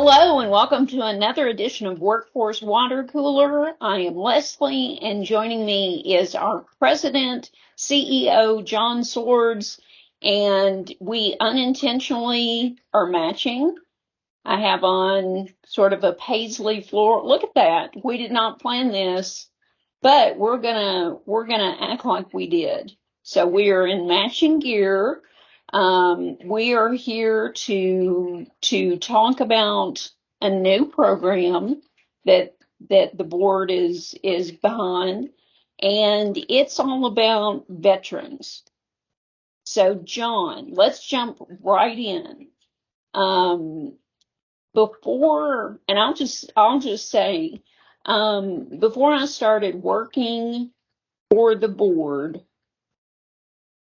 Hello and welcome to another edition of Workforce Watercooler. I am Leslie and joining me is our president, CEO, John Swords, and we unintentionally are matching. I have on sort of a paisley floor. Look at that. We did not plan this, but we're gonna act like we did. So we are in matching gear. We are here to talk about a new program that the board is behind, and it's all about veterans. So John, let's jump right in. Um, before, and I'll just say, before I started working for the board,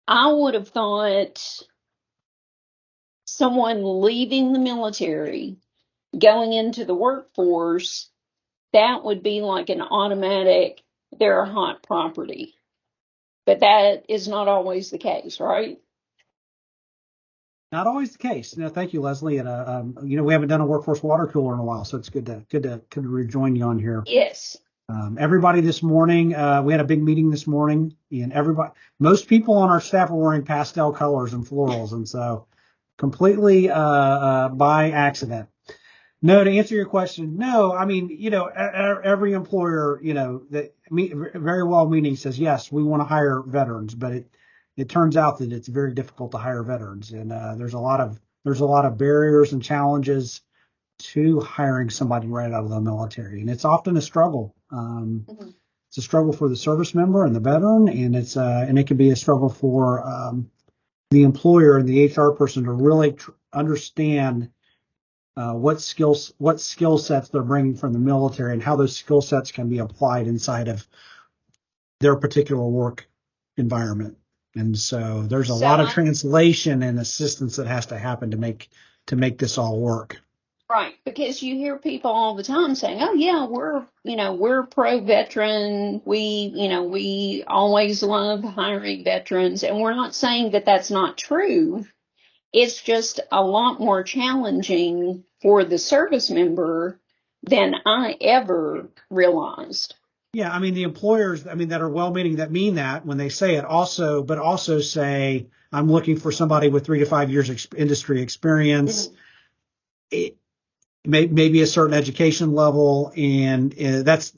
I would have thought someone leaving the military, going into the workforce, that would be like an automatic, they're a hot property. But that is not always the case, right? Not always the case. No, thank you, Leslie. And we haven't done a workforce water cooler in a while, so it's good to rejoin you on here. Yes. Everybody this morning, we had a big meeting this morning, and most people on our staff are wearing pastel colors and florals, and so completely by accident. No, to answer your question, no. I mean, every employer, very well meaning says yes, we want to hire veterans, but it turns out that it's very difficult to hire veterans, and there's a lot of barriers and challenges to hiring somebody right out of the military, and it's often a struggle. It's a struggle for the service member and the veteran, and it can be a struggle for the employer and the HR person to really understand what skill sets they're bringing from the military and how those skill sets can be applied inside of their particular work environment. And so there's a lot of translation and assistance that has to happen to make this all work. Right, because you hear people all the time saying, "Oh yeah, we're pro-veteran. We always love hiring veterans," and we're not saying that that's not true. It's just a lot more challenging for the service member than I ever realized. Yeah, I mean, the employers, that are well-meaning that mean that when they say it but also say, I'm looking for somebody with 3 to 5 years industry experience, maybe a certain education level, and that's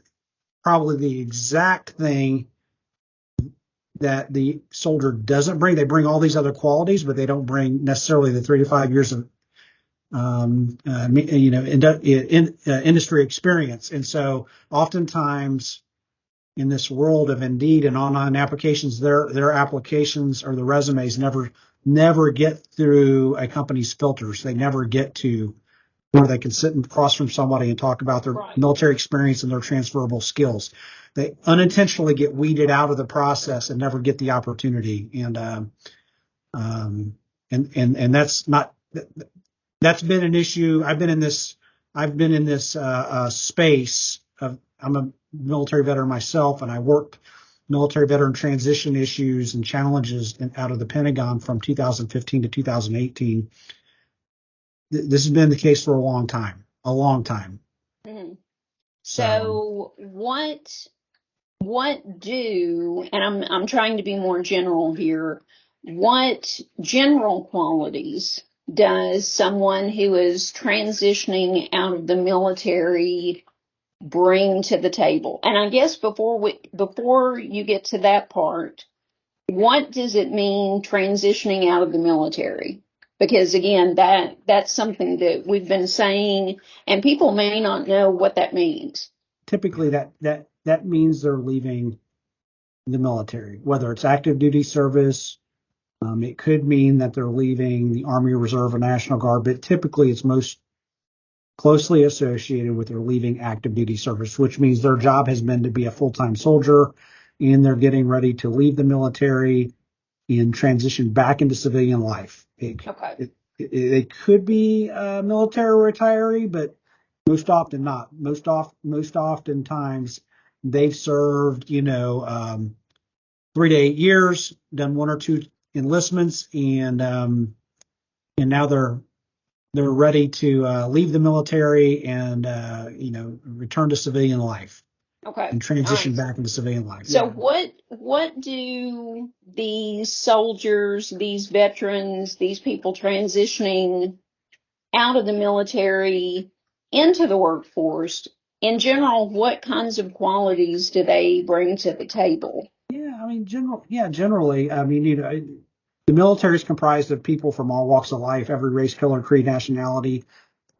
probably the exact thing that the soldier doesn't bring. They bring all these other qualities, but they don't bring necessarily the 3 to 5 years of industry experience. And so oftentimes in this world of Indeed and online applications, their applications or the resumes never get through a company's filters. They never get to where they can sit across from somebody and talk about their military experience and their transferable skills. They unintentionally get weeded out of the process and never get the opportunity. And that's been an issue. I've been in this space of, I'm a military veteran myself, and I worked military veteran transition issues and challenges out of the Pentagon from 2015 to 2018. This has been the case for a long time. Mm-hmm. So what do, and I'm trying to be more general here, what general qualities does someone who is transitioning out of the military bring to the table? And I guess before you get to that part, what does it mean transitioning out of the military? Because again, that's something that we've been saying, and people may not know what that means. Typically, that means they're leaving the military, whether it's active duty service. It could mean that they're leaving the Army Reserve or National Guard, but typically it's most closely associated with their leaving active duty service, which means their job has been to be a full-time soldier, and they're getting ready to leave the military and transition back into civilian life. It could be a military retiree, but most often not. Most oftentimes they've served, 3 to 8 years, done 1 or 2 enlistments, and now they're they're ready to leave the military and return to civilian life Okay. and transition Nice. back into civilian life. So Yeah. what do these soldiers, these veterans, these people transitioning out of the military into the workforce, in general, what kinds of qualities do they bring to the table? Yeah, I mean, generally, I mean, the military is comprised of people from all walks of life, every race, color, creed, nationality.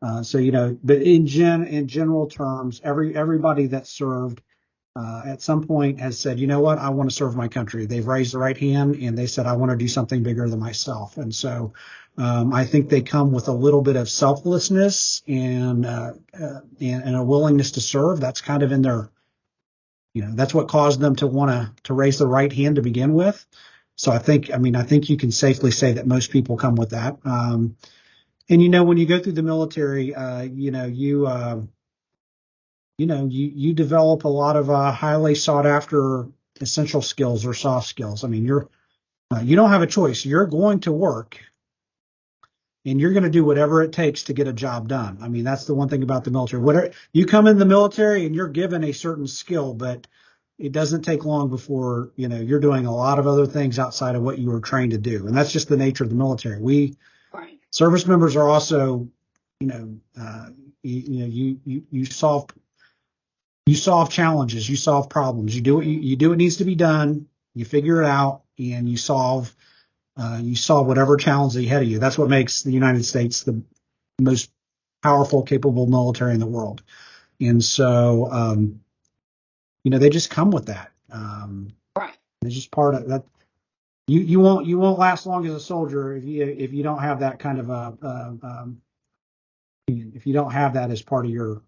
But in general terms, everybody that served at some point has said, you know what, I want to serve my country. They've raised the right hand and they said, I want to do something bigger than myself. And so I think they come with a little bit of selflessness and a willingness to serve. That's kind of in their, that's what caused them to want to raise the right hand to begin with. So I think you can safely say that most people come with that. And when you go through the military, you develop a lot of highly sought after essential skills or soft skills. I mean, you don't have a choice. You're going to work and you're going to do whatever it takes to get a job done. I mean, that's the one thing about the military. Whatever you come in the military and you're given a certain skill, but it doesn't take long before, you're doing a lot of other things outside of what you were trained to do. And that's just the nature of the military. Right. Service members are also, you solve challenges, you solve problems, you do what needs to be done, you figure it out, and you solve whatever challenge is ahead of you. That's what makes the United States the most powerful, capable military in the world. And so, they just come with that. Right. It's just part of that. You won't last long as a soldier if you don't have that kind of if you don't have that as part of your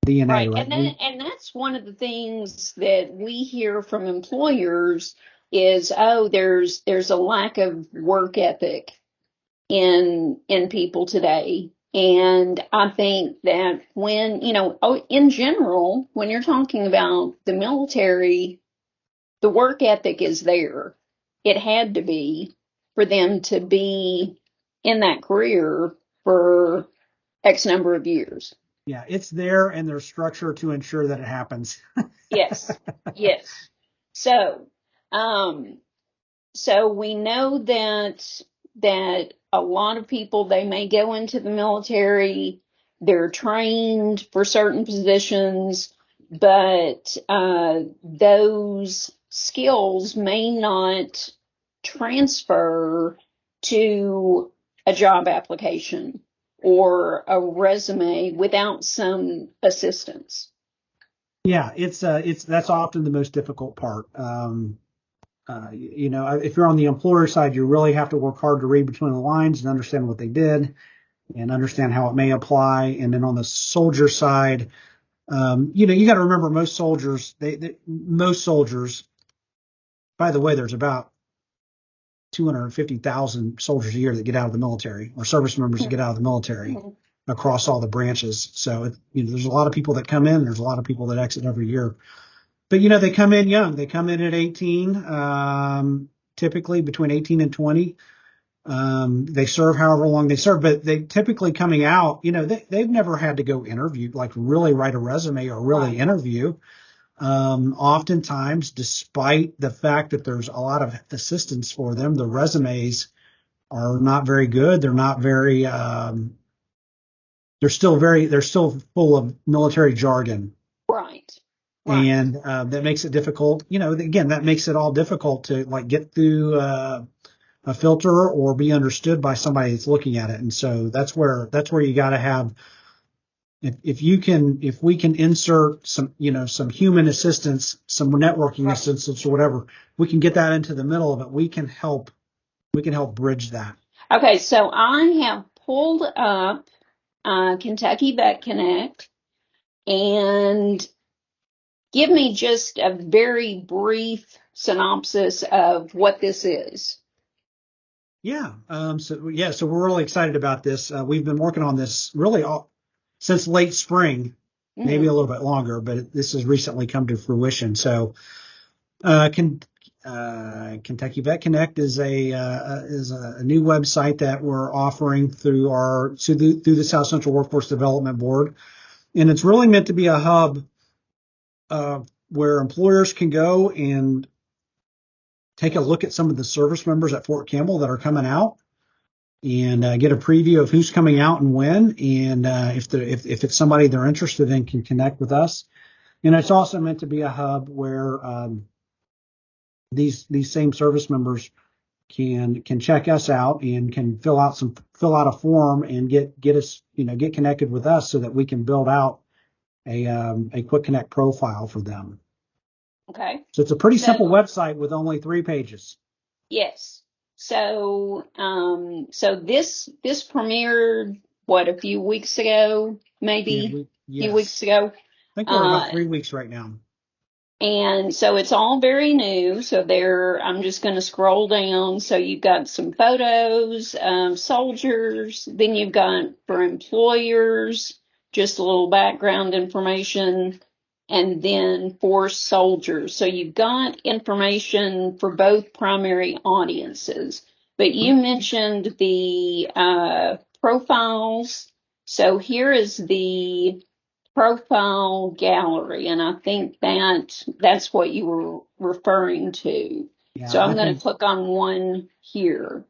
DNA, Right. right? And that's one of the things that we hear from employers is, oh, there's a lack of work ethic in people today. And I think that in general, when you're talking about the military, the work ethic is there. It had to be for them to be in that career for X number of years. Yeah, it's there and there's structure to ensure that it happens. Yes, yes. So, so we know that a lot of people, they may go into the military, they're trained for certain positions, but those skills may not transfer to a job application or a resume without some assistance. Yeah, it's that's often the most difficult part. If you're on the employer side, you really have to work hard to read between the lines and understand what they did and understand how it may apply. And then on the soldier side, you got to remember most soldiers, most soldiers, by the way, there's about 250,000 soldiers a year that get out of the military or service members that get out of the military across all the branches. So, there's a lot of people that come in, there's a lot of people that exit every year. But, they come in young. They come in at 18, typically between 18 and 20. They serve however long they serve, but they typically coming out, they've never had to go interview, like really write a resume or really interview. Oftentimes, despite the fact that there's a lot of assistance for them, the resumes are not very good. They're not very, they're still full of military jargon. Right. And that makes it difficult. Again, that makes it all difficult to like get through a filter or be understood by somebody that's looking at it. And so that's where you got to have. If we can insert some human assistance, some networking assistance or whatever, we can get that into the middle of it. We can help bridge that. Okay, so I have pulled up Kentucky Vet Connect, and give me just a very brief synopsis of what this is. Yeah. So we're really excited about this. We've been working on this really since late spring, maybe a little bit longer, but this has recently come to fruition. So, Kentucky Vet Connect is a new website that we're offering through the South Central Workforce Development Board, and it's really meant to be a hub where employers can go and take a look at some of the service members at Fort Campbell that are coming out, and get a preview of who's coming out and when, and if it's somebody they're interested in, can connect with us. And it's also meant to be a hub where these same service members can check us out and can fill out a form and get connected with us so that we can build out a Quick Connect profile for them. Okay. So it's a pretty simple website with only 3 pages. Yes. So this premiered a few weeks ago, maybe Yes. a few weeks ago. I think we're about 3 weeks right now. And so it's all very new. So I'm just going to scroll down. So you've got some photos of soldiers. Then you've got for employers, just a little background information. And then for soldiers. So you've got information for both primary audiences. But you mentioned the profiles. So here is the profile gallery, and I think that's what you were referring to. Yeah, so I'm going to click on one here.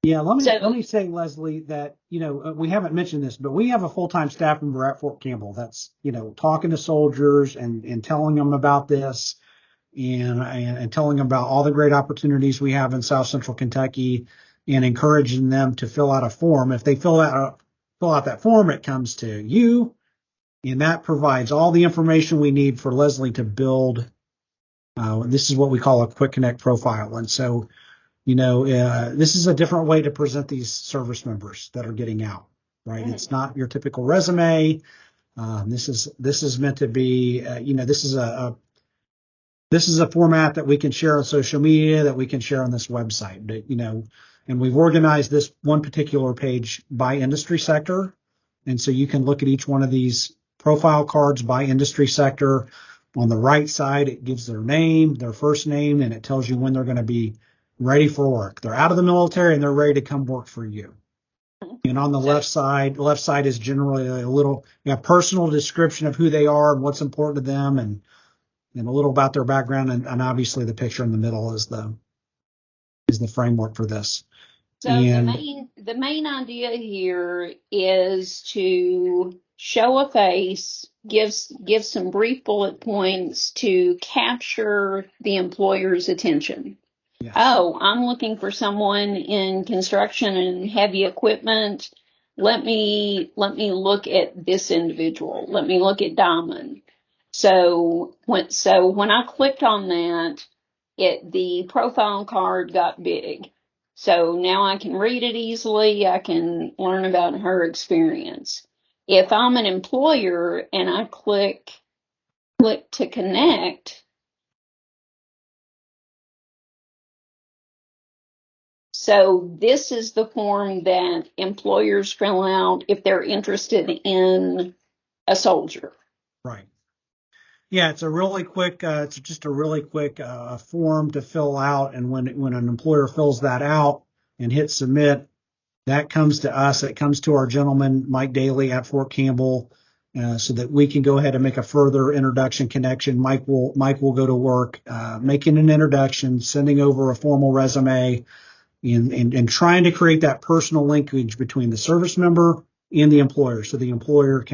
Yeah, let me say, Leslie, that we haven't mentioned this, but we have a full-time staff member at Fort Campbell that's talking to soldiers and telling them about this and telling them about all the great opportunities we have in South Central Kentucky, and encouraging them to fill out a form. If they fill out that form, it comes to you. And that provides all the information we need for Leslie to build. This is what we call a Quick Connect profile. And so, this is a different way to present these service members that are getting out, right? Mm-hmm. It's not your typical resume. This is meant to be, this is a format that we can share on social media, that we can share on this website, and we've organized this one particular page by industry sector. And so you can look at each one of these profile cards by industry sector. On the right side, it gives their name, their first name, and it tells you when they're going to be ready for work. They're out of the military and they're ready to come work for you. And on the left side is generally a little personal description of who they are and what's important to them, and a little about their background, and obviously the picture in the middle is the framework for this. So the main idea here is to show a face, give some brief bullet points to capture the employer's attention. Yes. Oh, I'm looking for someone in construction and heavy equipment. Let me look at this individual. Let me look at Diamond. So when I clicked on that, the profile card got big. So now I can read it easily. I can learn about her experience. If I'm an employer and I click to connect, so this is the form that employers fill out if they're interested in a soldier. Right. Yeah, it's just a really quick form to fill out, and when an employer fills that out and hits submit, that comes to us. It comes to our gentleman, Mike Daly at Fort Campbell, so that we can go ahead and make a further introduction connection. Mike will go to work, making an introduction, sending over a formal resume, and trying to create that personal linkage between the service member and the employer, so the employer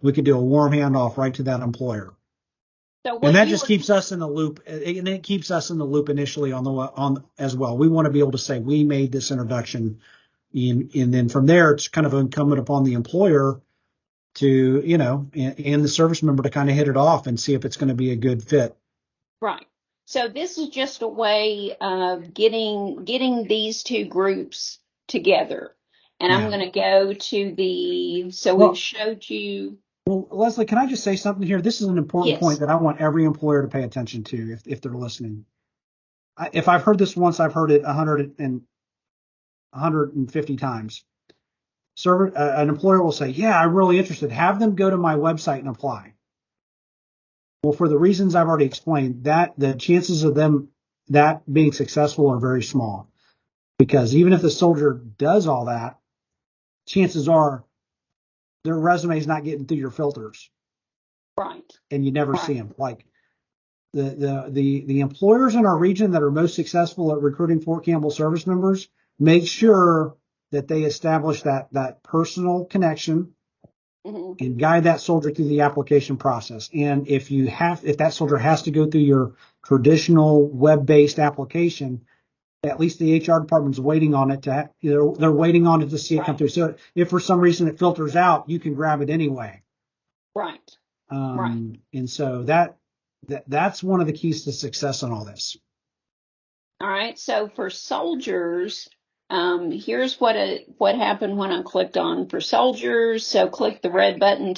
we could do a warm handoff right to that employer. And that just keeps us in the loop, and it keeps us in the loop initially on as well. We want to be able to say we made this introduction, and then from there it's kind of incumbent upon the employer to and the service member to kind of hit it off and see if it's going to be a good fit. Right. So this is just a way of getting these two groups together. And I'm going to go to we've showed you. Well, Leslie, can I just say something here? This is an important point that I want every employer to pay attention to if they're listening. If I've heard this once, I've heard it 150 times. An employer will say, yeah, I'm really interested. Have them go to my website and apply. Well, for the reasons I've already explained, that the chances of them that being successful are very small, because even if the soldier does all that, chances are their resume is not getting through your filters, Right. and you never see them. Like the employers in our region that are most successful at recruiting Fort Campbell service members make sure that they establish that personal connection and guide that soldier through the application process. And if that soldier has to go through your traditional web-based application, at least the HR department's waiting on it they're waiting on it to see it come through. So if for some reason it filters out, you can grab it anyway. Right. And so that's one of the keys to success in all this. All right. So for soldiers, here's what happened when I clicked on for soldiers. So click the red button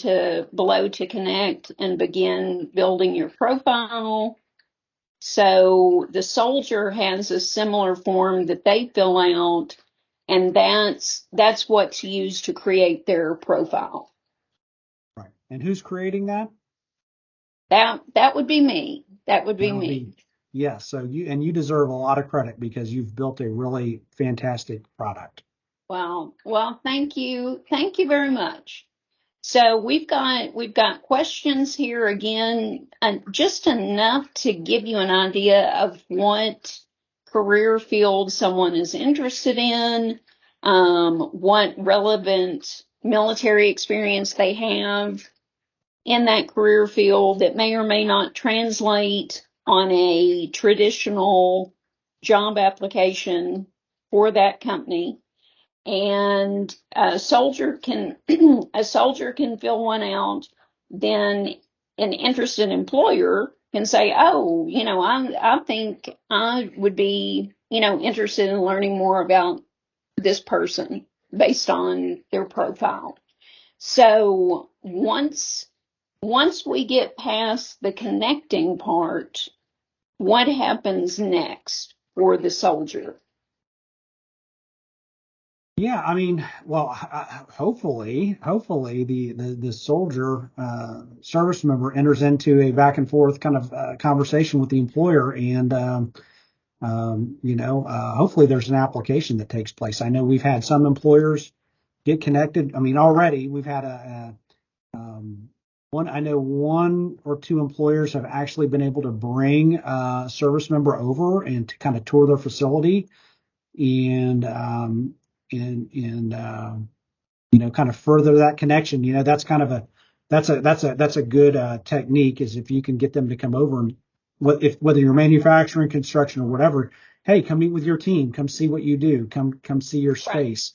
below to connect and begin building your profile. So the soldier has a similar form that they fill out, and that's what's used to create their profile. Right. And who's creating that? That would be me. That would be me. Yes. So you deserve a lot of credit because you've built a really fantastic product. Well, thank you. Thank you very much. So we've got questions here again, just enough to give you an idea of what career field someone is interested in, what relevant military experience they have in that career field that may or may not translate on a traditional job application for that company. And a soldier can fill one out. Then an interested employer can say, oh, I think I would be, interested in learning more about this person based on their profile. So once we get past the connecting part, what happens next for the soldier? Yeah, I mean, well, hopefully the soldier service member enters into a back and forth kind of conversation with the employer, and hopefully there's an application that takes place. I know we've had some employers get connected. I mean, already we've had one or two employers have actually been able to bring a service member over and to kind of tour their facility and kind of further that connection. That's kind of that's a good technique, is if you can get them to come over, and whether you're manufacturing, construction, or whatever, hey, come meet with your team, come see what you do, come see your space,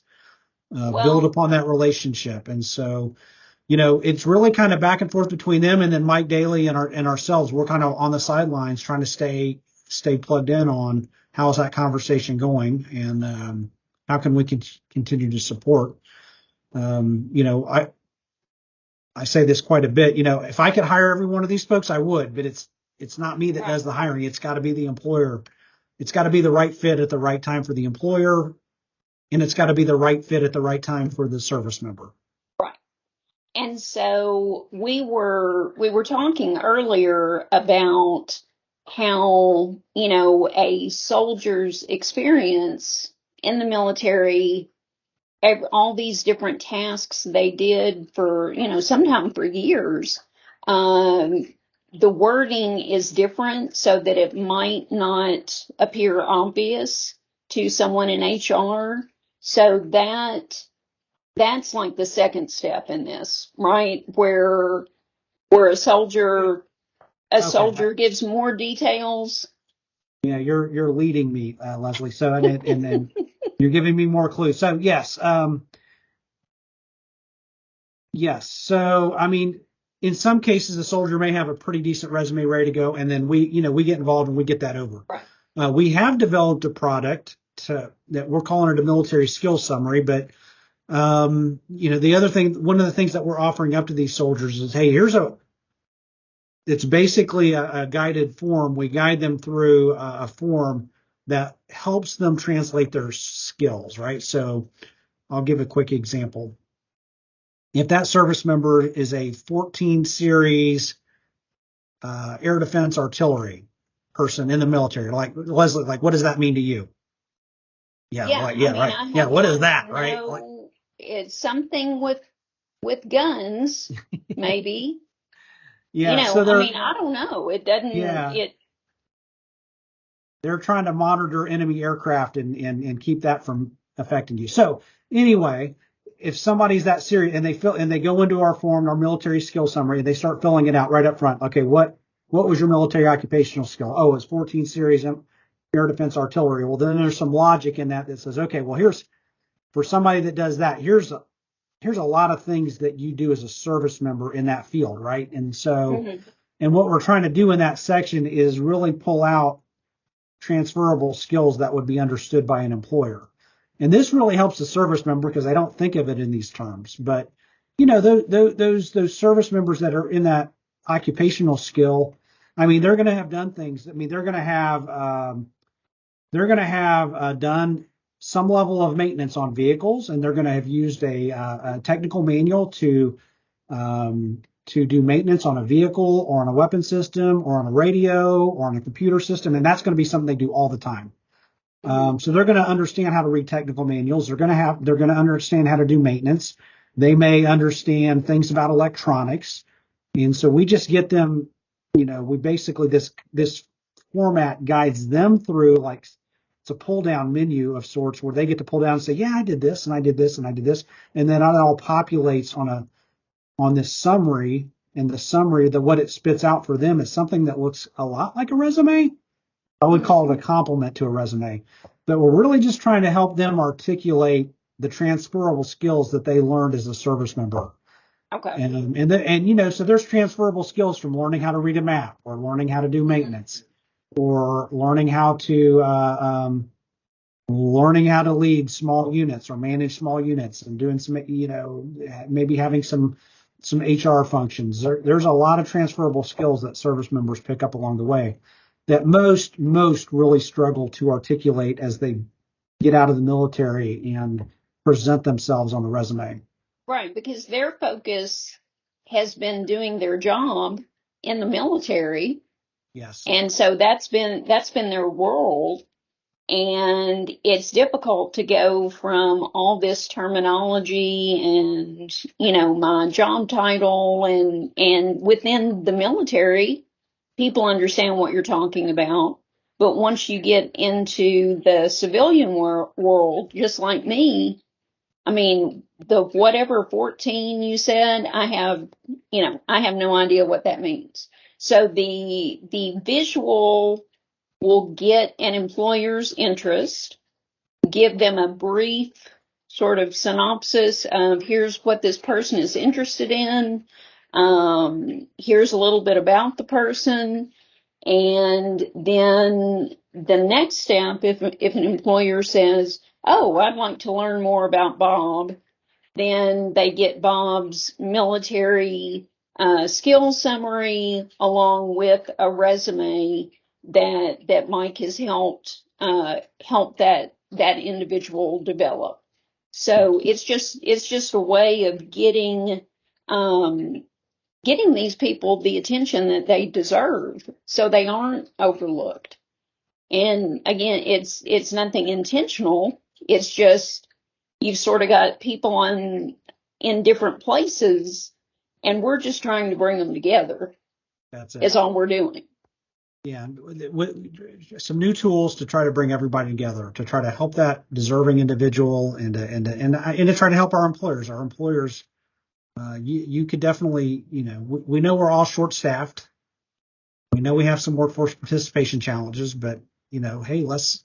build upon that relationship. And so, it's really kind of back and forth between them, and then Mike Daly and ourselves. We're kind of on the sidelines trying to stay plugged in on how's that conversation going, and how can we continue to support. I say this quite a bit. If I could hire every one of these folks, I would, but it's not me that does the hiring. It's got to be the employer. It's got to be the right fit at the right time for the employer, and it's got to be the right fit at the right time for the service member. Right. And so we were talking earlier about how, a soldier's experience in the military, all these different tasks they did for, sometime for years. The wording is different so that it might not appear obvious to someone in HR. So that's like the second step in this, right? Where a soldier gives more details. Yeah, you're leading me, Leslie. So and you're giving me more clues. So yes. Yes. So I mean, in some cases, a soldier may have a pretty decent resume ready to go, and then we get involved and we get that over. Right. We have developed a product that we're calling it a military skills summary, but the other thing, one of the things that we're offering up to these soldiers is, hey, it's basically a guided form. We guide them through a form that helps them translate their skills, right? So I'll give a quick example. If that service member is a 14 series air defense artillery, person in the military? Like Leslie, like what does that mean to you? Yeah, Yeah, like I yeah, mean, right. I Yeah, have what is gotten that, to right? Like know it's something with guns, maybe. You yeah, know, so I they're mean, I don't know. It doesn't yeah, it they're trying to monitor enemy aircraft and keep that from affecting you. So anyway, if somebody's that serious and they go into our form, our military skill summary, and they start filling it out right up front. Okay, what was your military occupational skill? Oh, it's 14 series air defense artillery. Well, then there's some logic in that says, okay, well here's for somebody that does that, here's a lot of things that you do as a service member in that field, right? And so, mhm. and what we're trying to do in that section is really pull out transferable skills that would be understood by an employer. And this really helps the service member because I don't think of it in these terms. But you know, those service members that are in that occupational skill, I mean, they're going to have done things. I mean, they're going to have done some level of maintenance on vehicles, and they're going to have used a technical manual to do maintenance on a vehicle or on a weapon system or on a radio or on a computer system, and that's going to be something they do all the time. So they're going to understand how to read technical manuals. They're going to understand how to do maintenance. They may understand things about electronics, and so we just get them. You know, we basically this format guides them through like it's a pull down menu of sorts where they get to pull down and say, yeah, I did this and I did this and I did this, and then it all populates on this summary, and the summary, what it spits out for them is something that looks a lot like a resume. I would call it a complement to a resume, but we're really just trying to help them articulate the transferable skills that they learned as a service member. Okay. And you know, so there's transferable skills from learning how to read a map or learning how to do maintenance or learning how to lead small units or manage small units and doing some, you know, maybe having some HR functions. There's a lot of transferable skills that service members pick up along the way that most really struggle to articulate as they get out of the military and present themselves on the resume. Right, because their focus has been doing their job in the military, Yes. and so that's been their world. And it's difficult to go from all this terminology and, you know, my job title and within the military, people understand what you're talking about. But once you get into the civilian world, just like me, I mean, the whatever 14 you said, I have no idea what that means. So the visual will get an employer's interest, give them a brief sort of synopsis of here's what this person is interested in. Here's a little bit about the person. And then the next step, if an employer says, oh, I'd like to learn more about Bob, then they get Bob's military skills summary along with a resume that Mike has help that individual develop. So it's just a way of getting these people the attention that they deserve, so they aren't overlooked. And again, it's nothing intentional. It's just you've sort of got people in different places, and we're just trying to bring them together. That's it. Is all we're doing. Yeah, some new tools to try to bring everybody together, to try to help that deserving individual, and to try to help our employers. Our employers, you could definitely, you know, we know we're all short staffed. We know we have some workforce participation challenges, but you know, hey, let's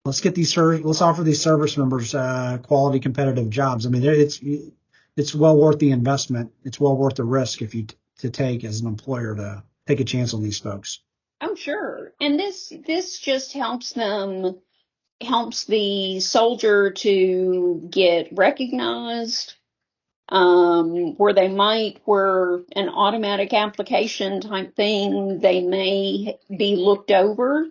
offer these service members quality competitive jobs. I mean, it's well worth the investment. It's well worth the risk if you to take as an employer to take a chance on these folks. Oh, sure. And this just helps the soldier to get recognized, where an automatic application type thing, they may be looked over.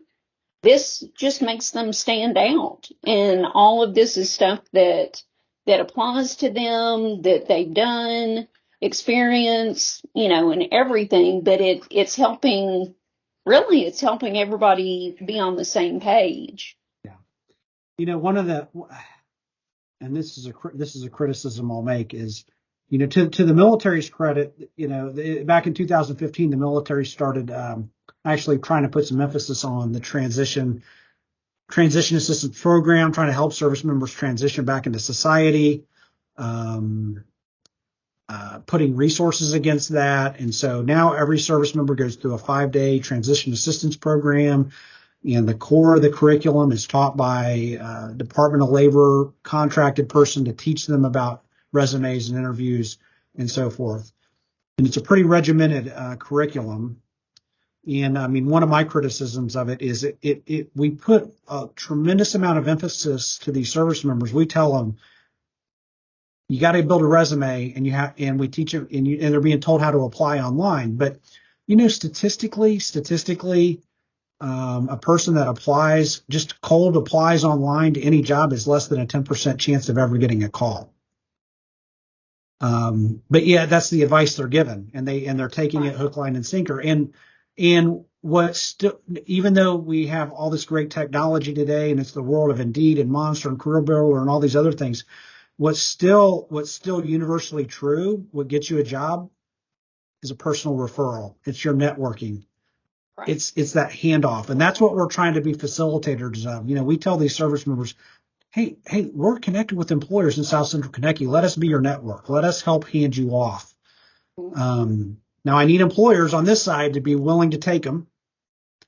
This just makes them stand out. And all of this is stuff that applies to them, that they've done, experience, you know, and everything, but it's helping really it's helping everybody be on the same page. Yeah. One of the, and this is a criticism I'll make is, to the military's credit, back in 2015, the military started actually trying to put some emphasis on the transition assistance program, trying to help service members transition back into society, putting resources against that. And so now every service member goes through a 5-day transition assistance program. And the core of the curriculum is taught by Department of Labor contracted person to teach them about resumes and interviews and so forth. And it's a pretty regimented curriculum. And I mean, one of my criticisms of it is we put a tremendous amount of emphasis to these service members. We tell them, you got to build a resume, and we teach it, and they're being told how to apply online. But statistically, a person that applies, just cold applies online to any job, is less than a 10% chance of ever getting a call. But yeah, that's the advice they're given, and they're taking it hook, line, and sinker. And even though we have all this great technology today, and it's the world of Indeed and Monster and Career Builder and all these other things, what's still universally true, what gets you a job, is a personal referral. It's your networking. Right. It's that handoff, and that's what we're trying to be facilitators of. We tell these service members, hey, we're connected with employers in South Central Kentucky. Let us be your network. Let us help hand you off. Now, I need employers on this side to be willing to take them,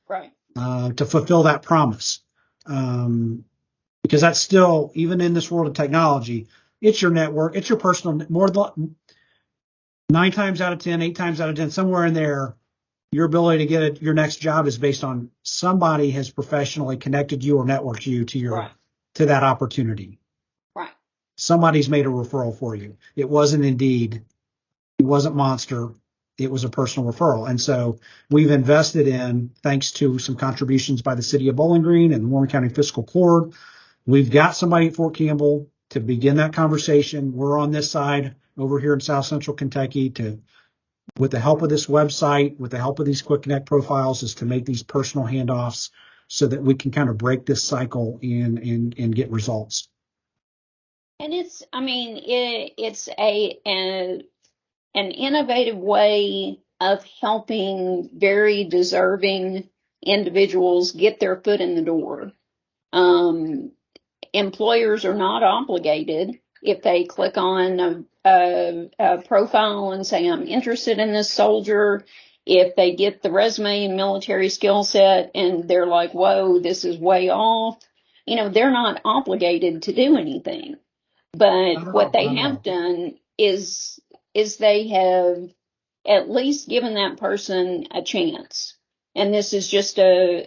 right? To fulfill that promise, because that's still, even in this world of technology, it's your network, it's your personal. More than 9 times out of 10, 8 times out of 10, somewhere in there, your ability to get your next job is based on somebody has professionally connected you or networked you to that opportunity. Right. Somebody's made a referral for you. It wasn't Indeed. It wasn't Monster. It was a personal referral. And so we've invested in, thanks to some contributions by the city of Bowling Green and the Warren County Fiscal Court, we've got somebody at Fort Campbell to begin that conversation. We're on this side over here in South Central Kentucky with the help of this website, with the help of these Quick Connect profiles, is to make these personal handoffs so that we can kind of break this cycle and get results. And it's an innovative way of helping very deserving individuals get their foot in the door. Employers are not obligated, if they click on a profile and say, I'm interested in this soldier, if they get the resume and military skill set and they're like, whoa, this is way off, they're not obligated to do anything. But what they have done is they have at least given that person a chance. And this is just a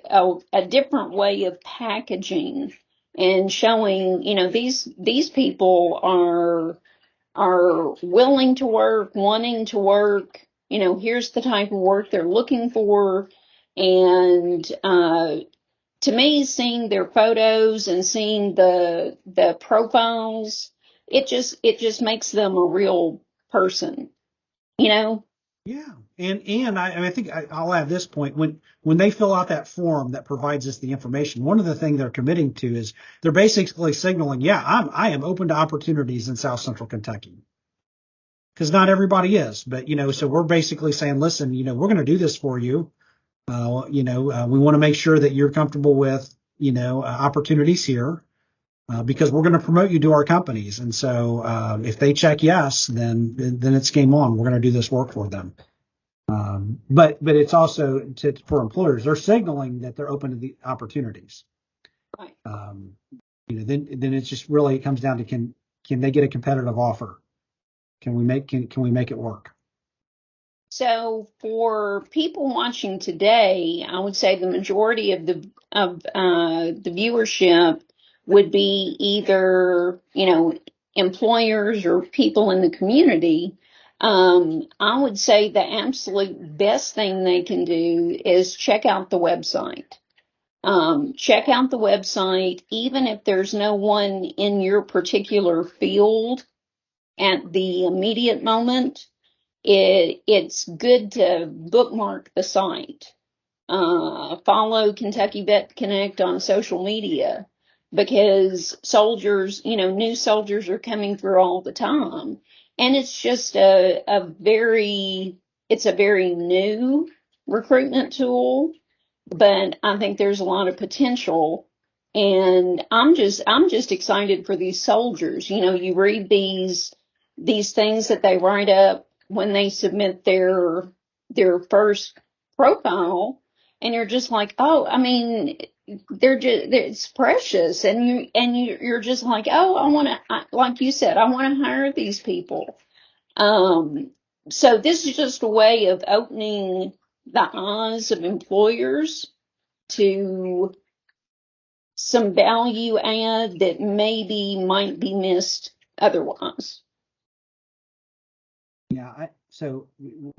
different way of packaging and showing, these people are willing to work, wanting to work, here's the type of work they're looking for. And, to me, seeing their photos and seeing the profiles, it just makes them a real person, Yeah. And I think I'll add this point. When they fill out that form that provides us the information, one of the things they're committing to is they're basically signaling, I am open to opportunities in South Central Kentucky. Because not everybody is, but, so we're basically saying, listen, we're going to do this for you. We want to make sure that you're comfortable with, opportunities here. Because we're going to promote you to our companies. And so if they check yes, then it's game on. We're going to do this work for them. But it's also for employers. They're signaling that they're open to the opportunities. Right. Then it's just really, it comes down to can they get a competitive offer? Can we make it work? So for people watching today, I would say the majority of the viewership would be either, employers or people in the community. I would say the absolute best thing they can do is check out the website. Check out the website, even if there's no one in your particular field at the immediate moment. It's good to bookmark the site follow Kentucky Vet Connect on social media, because soldiers, new soldiers are coming through all the time. And it's just it's a very new recruitment tool, but I think there's a lot of potential. And I'm just excited for these soldiers. You read these things that they write up when they submit their first profile, and you're just like, oh, I mean, it's precious, you're just like, oh, I want to, like you said, I want to hire these people. Um, so this is just a way of opening the eyes of employers to some value add that maybe might be missed otherwise. Yeah, so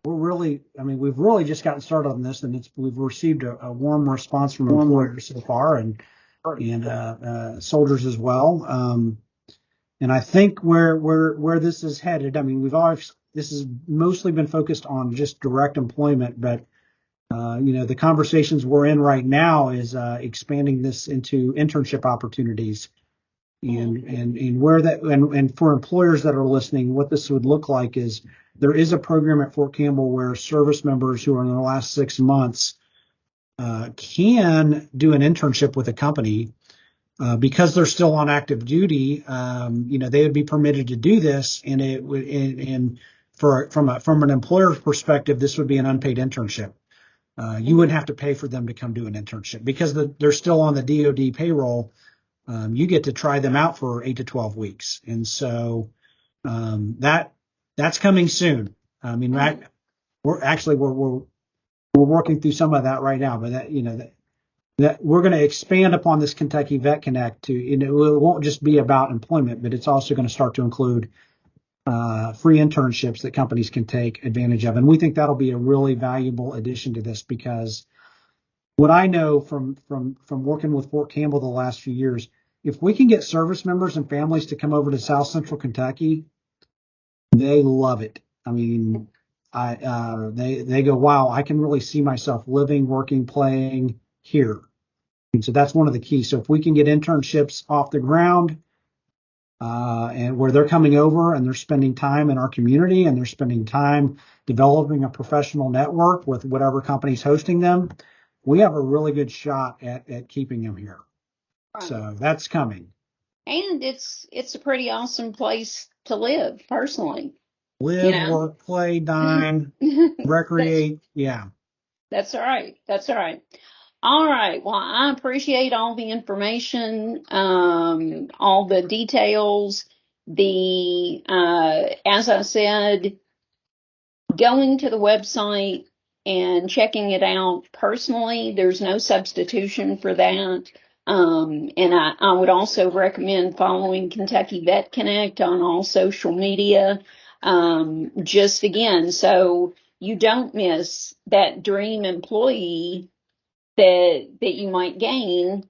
we're really, I mean, we've really just gotten started on this, and we've received a warm response from employers so far, and soldiers as well. And I think where this is headed, I mean, this has mostly been focused on just direct employment, but the conversations we're in right now is expanding this into internship opportunities. And where that and for employers that are listening, what this would look like is there is a program at Fort Campbell where service members who are in the last 6 months can do an internship with a company because they're still on active duty. They would be permitted to do this, and it would and from an employer's perspective, this would be an unpaid internship. You wouldn't have to pay for them to come do an internship because they're still on the DoD payroll. You get to try them out for 8 to 12 weeks. And so that's coming soon. I mean, we're working through some of that right now, but that we're going to expand upon this Kentucky Vet Connect it won't just be about employment, but it's also going to start to include free internships that companies can take advantage of. And we think that'll be a really valuable addition to this, because what I know from working with Fort Campbell the last few years, if we can get service members and families to come over to South Central Kentucky, they love it. I mean, they go, wow, I can really see myself living, working, playing here. And so that's one of the keys. So if we can get internships off the ground, and where they're coming over and they're spending time in our community and they're spending time developing a professional network with whatever company's hosting them, we have a really good shot at keeping them here. Right. So that's coming. And it's a pretty awesome place to live, personally. Live, work, play, dine, recreate. Yeah. That's all right. That's all right. All right. Well, I appreciate all the information, all the details. As I said, going to the website and checking it out personally, there's no substitution for that. And I would also recommend following Kentucky Vet Connect on all social media. Just again, so you don't miss that dream employee that you might gain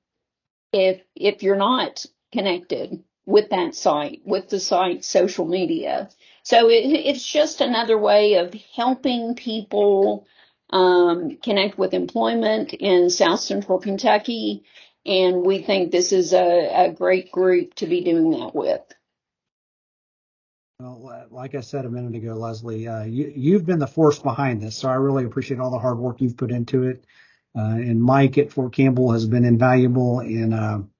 if you're not connected with that site, with the site's social media. So it's just another way of helping people connect with employment in South Central Kentucky, and we think this is a great group to be doing that with. Well, like I said a minute ago, Leslie, you've been the force behind this, so I really appreciate all the hard work you've put into it. And Mike at Fort Campbell has been invaluable. And,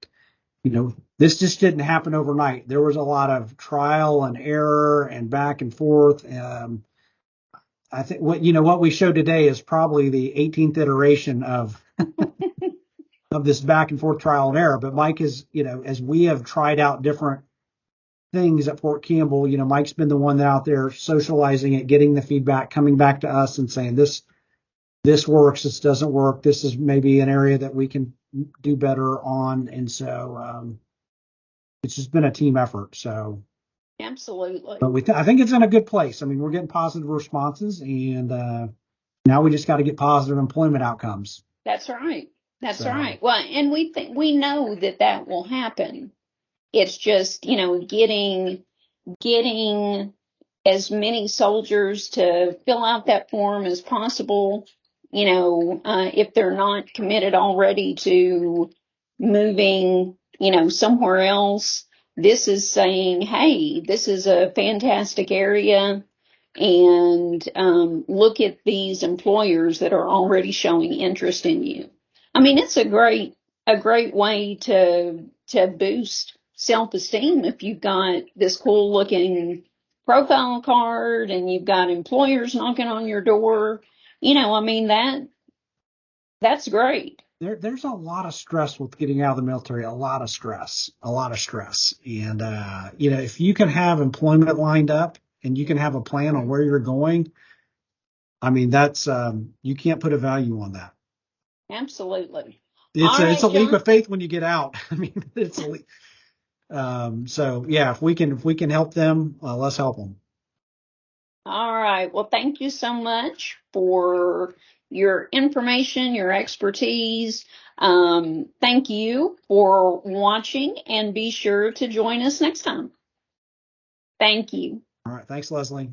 this just didn't happen overnight. There was a lot of trial and error and back and forth. I think what we showed today is probably the 18th iteration of of this back and forth trial and error. But Mike is, as we have tried out different things at Fort Campbell, Mike's been the one out there socializing it, getting the feedback, coming back to us and saying this works, this doesn't work, this is maybe an area that we can do better on. And so it's just been a team effort. So absolutely. But I think it's in a good place. I mean, we're getting positive responses, and now we just got to get positive employment outcomes. That's right. That's right. Well, and we know that will happen. It's just, getting as many soldiers to fill out that form as possible. if they're not committed already to moving, somewhere else, this is saying, hey, this is a fantastic area. And look at these employers that are already showing interest in you. I mean, it's a great way to boost self-esteem if you've got this cool looking profile card and you've got employers knocking on your door. I mean that's great. There's a lot of stress with getting out of the military, a lot of stress. And, if you can have employment lined up and you can have a plan on where you're going, I mean, that's, you can't put a value on that. Absolutely. It's All it's right, a leap John. of faith when you get out. I mean, it's a leap. So yeah, if we can help them, let's help them. All right. Well, thank you so much for your information, your expertise. Thank you for watching, and be sure to join us next time. Thank you. All right. Thanks, Leslie.